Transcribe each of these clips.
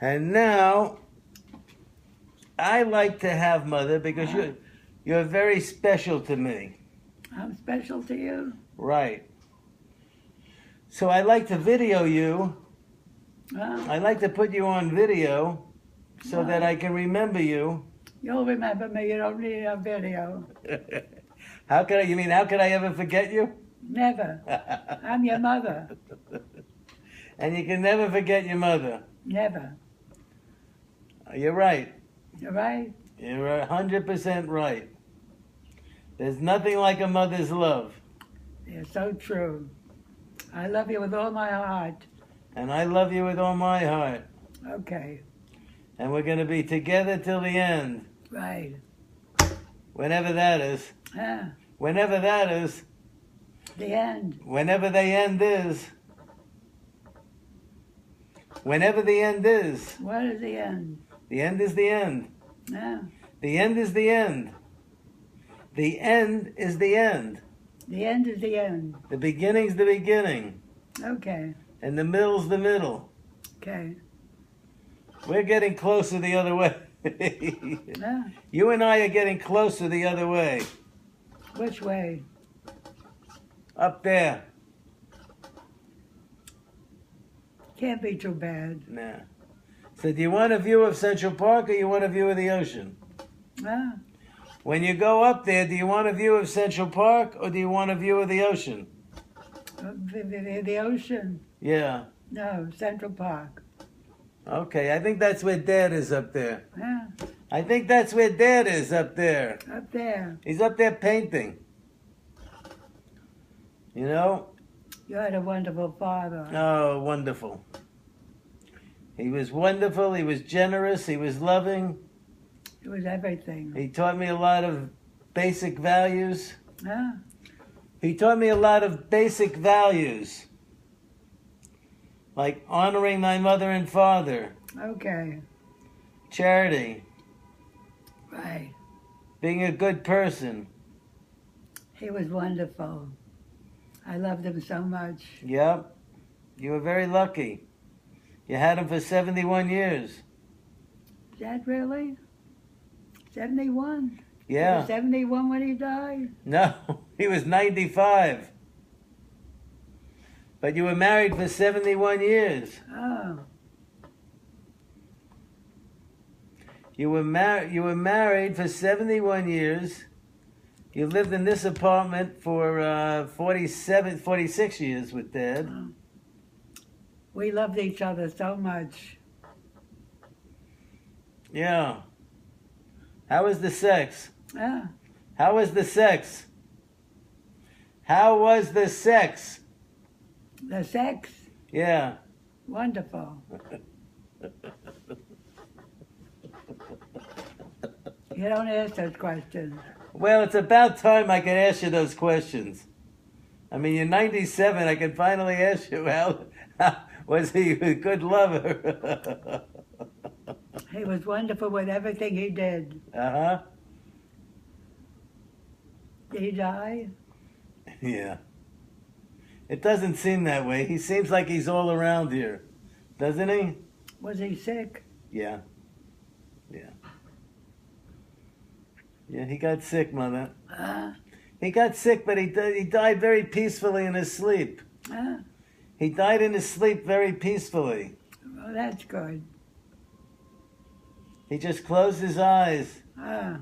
And now, I like to have Mother because you're very special to me. I'm special to you? Right. So I like to video you. I like to put you on video so that I can remember you. You'll remember me. You don't need a video. How could I ever forget you? Never. I'm your mother. And you can never forget your mother. Never. You're right. You're right? You're 100% right. There's nothing like a mother's love. You're so true. I love you with all my heart. And I love you with all my heart. Okay. And we're going to be together till the end. Right. Whenever that is. Whenever that is. The end. Whenever the end is. Whenever the end is. What is the end? The end is the end. Yeah. The end is the end. The end is the end. The end is the end. The beginning's the beginning. Okay. And the middle's the middle. Okay. We're getting closer the other way. Yeah. You and I are getting closer the other way. Which way? Up there. Can't be too bad. Nah. So do you want a view of Central Park or you want a view of the ocean? Ah. When you go up there, do you want a view of Central Park or do you want a view of the ocean? The ocean. Yeah. No, Central Park. Okay, I think that's where Dad is up there. Yeah. I think that's where Dad is up there. Up there. He's up there painting. You know? You had a wonderful father. Oh, wonderful. He was wonderful, he was generous, he was loving. It was everything. He taught me a lot of basic values. Huh? He taught me a lot of basic values. Like honoring thy mother and father. Okay. Charity. Right. Being a good person. He was wonderful. I loved him so much. Yep. You were very lucky. You had him for 71 years. Is that really? 71? Yeah. He was 71 when he died? No, he was 95. But you were married for 71 years. Oh. You were married for 71 years. You lived in this apartment for 46 years with Dad. Oh. We loved each other so much. Yeah. How was the sex? Ah. How was the sex? How was the sex? The sex? Yeah. Wonderful. You don't ask those questions. Well, it's about time I could ask you those questions. I mean, you're 97. I can finally ask you, how was he a good lover? He was wonderful with everything he did. Uh-huh. Did he die? Yeah. It doesn't seem that way. He seems like he's all around here. Doesn't he? Was he sick? Yeah. Yeah. Yeah, he got sick, Mother. He got sick, but he died very peacefully in his sleep. He died in his sleep very peacefully. Well, that's good. He just closed his eyes. Ah.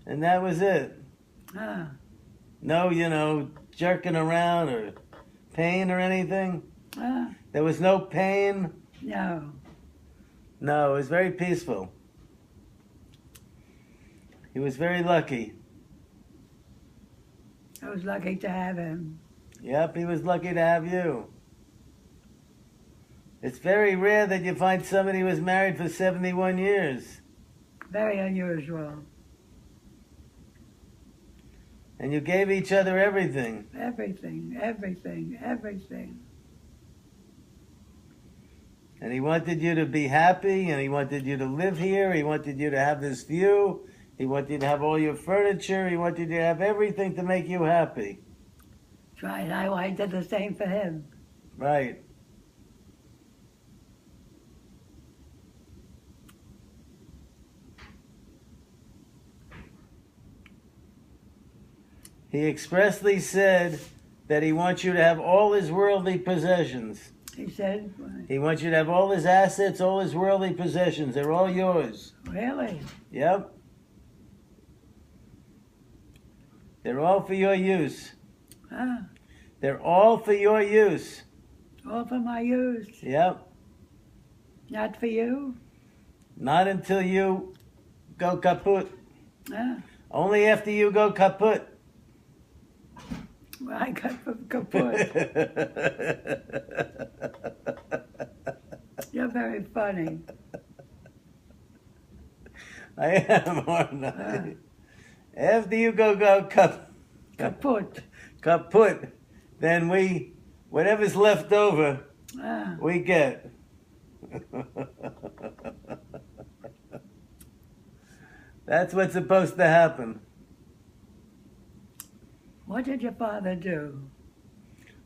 And that was it. Ah. No, jerking around or pain or anything. Ah. There was no pain. No. No, it was very peaceful. He was very lucky. I was lucky to have him. Yep, he was lucky to have you. It's very rare that you find somebody who was married for 71 years. Very unusual. And you gave each other everything. Everything, everything, everything. And he wanted you to be happy, and he wanted you to live here, he wanted you to have this view, he wanted you to have all your furniture, he wanted you to have everything to make you happy. Right, I did the same for him. Right. He expressly said that he wants you to have all his worldly possessions. He said, He wants you to have all his assets, all his worldly possessions. They're all yours. really? Yep. They're all for your use. Huh? They're all for your use. All for my use. Yep. Not for you? Not until you go kaput. Huh? Only after you go kaput. Well, I got kaput. You're very funny. I am, aren't I? After you go Kaput. kaput, then whatever's left over, Ah, we get. That's what's supposed to happen. what did your father do?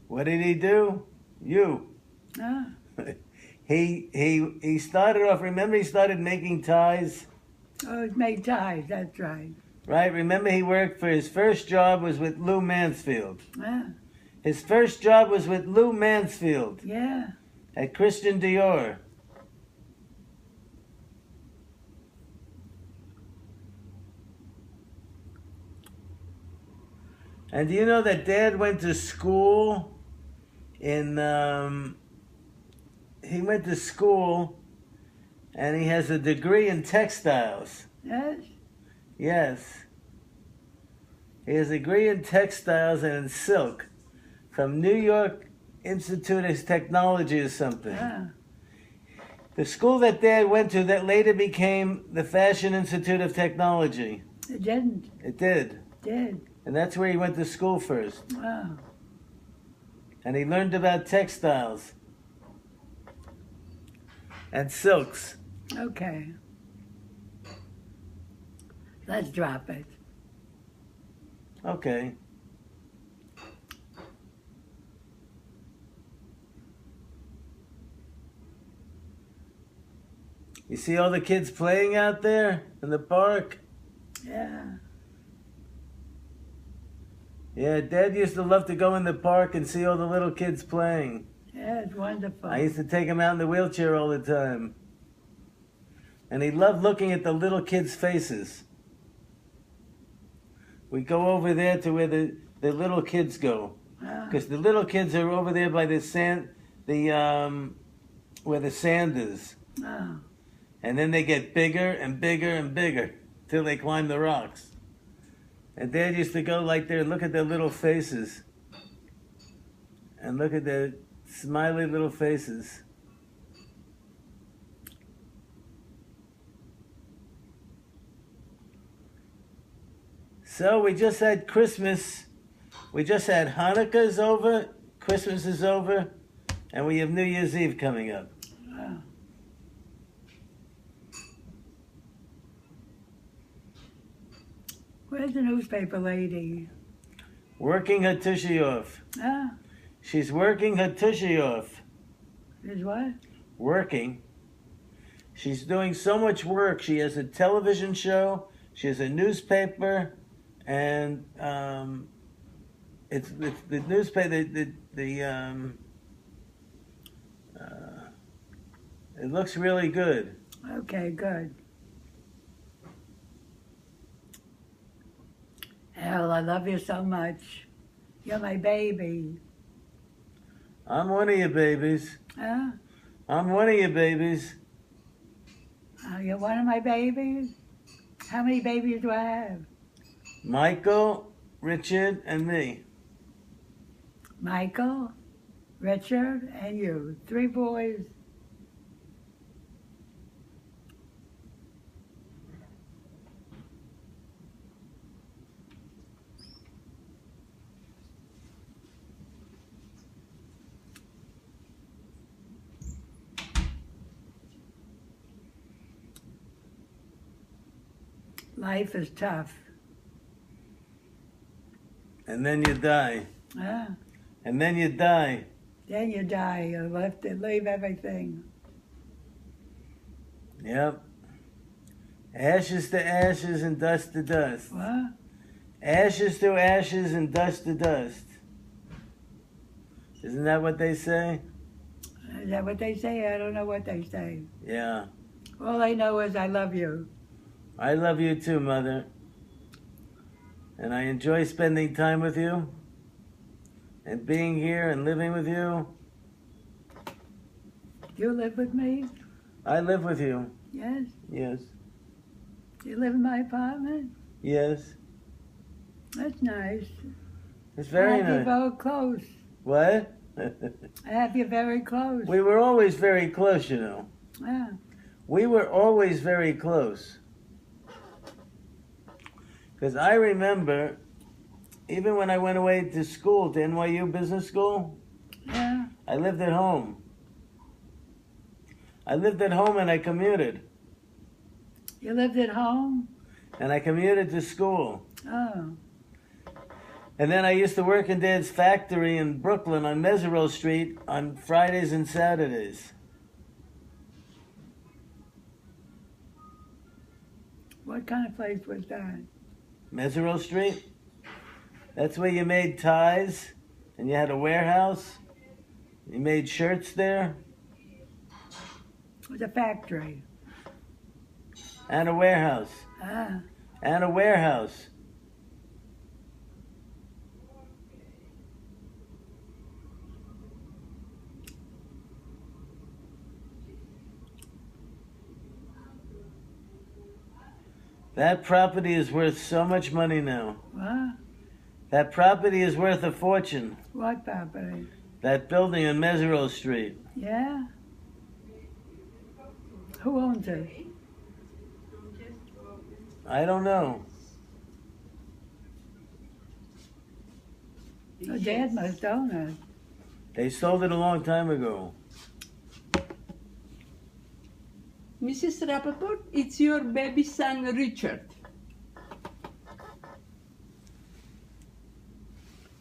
What did he do? You. Huh? He started off. Remember, he started making ties. Oh, he made ties, that's right. Right? Remember, he worked for his first job was with Lou Mansfield. Ah, His first job was with Lou Mansfield yeah. at Christian Dior. And do you know that Dad went to school in, he went to school and he has a degree in textiles. Yes? Yes. He has a degree in textiles and in silk from New York Institute of Technology or something. Ah, The school that Dad went to that later became the Fashion Institute of Technology. it didn't. It did. Did. And that's where he went to school first. Wow. And he learned about textiles and silks. Okay. Let's drop it. Okay. You see all the kids playing out there in the park? Yeah. Yeah, Dad used to love to go in the park and see all the little kids playing. Yeah, it's wonderful. I used to take him out in the wheelchair all the time. And he loved looking at the little kids' faces. We go over there to where the little kids go. Ah, Because the little kids are over there by the sand, where the sand is. ah. And then they get bigger and bigger and bigger till they climb the rocks. And Dad used to go like there and look at their little faces. And look at their smiley little faces. So we just had Christmas. We just had Hanukkah's over. Christmas is over. And we have New Year's Eve coming up. Ah. Where's the newspaper lady? Working her tushy off. Ah, She's working her tushy off. is what? Working. She's doing so much work. She has a television show. She has a newspaper, and it's the newspaper. It looks really good. Okay, good. Al, I love you so much. You're my baby. I'm one of your babies. Huh? I'm one of your babies. You're one of my babies? How many babies do I have? Michael, Richard, and me. Michael, Richard, and you. 3 boys. Life is tough. And then you die. Huh? And then you die. Then you die. You left to leave everything. Yep. Ashes to ashes and dust to dust. What? Ashes to ashes and dust to dust. Isn't that what they say? Is that what they say? I don't know what they say. Yeah. All I know is I love you. I love you too, Mother. And I enjoy spending time with you and being here and living with you. You live with me? I live with you. Yes. Yes. You live in my apartment? Yes. That's nice. It's very I have you nice. very close. What? I have you very close. We were always very close, you know. Yeah. We were always very close. Because I remember, even when I went away to school, to NYU Business School, Yeah. I lived at home. I lived at home and I commuted. You lived at home? And I commuted to school. Oh. And then I used to work in Dad's factory in Brooklyn on Mesereau Street on Fridays and Saturdays. What kind of place was that? Mesereau Street? That's where you made ties and you had a warehouse. You made shirts there. It was a factory. And a warehouse. Ah. And a warehouse. That property is worth so much money now. What? That property is worth a fortune. What property? That building on Mesereau Street. Yeah? Who owns it? I don't know. Your dad must own it. They sold it a long time ago. Mrs. Rappapport, it's your baby son, Richard.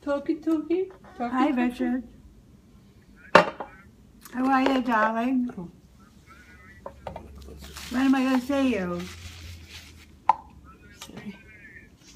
Talking to him? Hi, Richard. How are you, darling? When am I going to see you?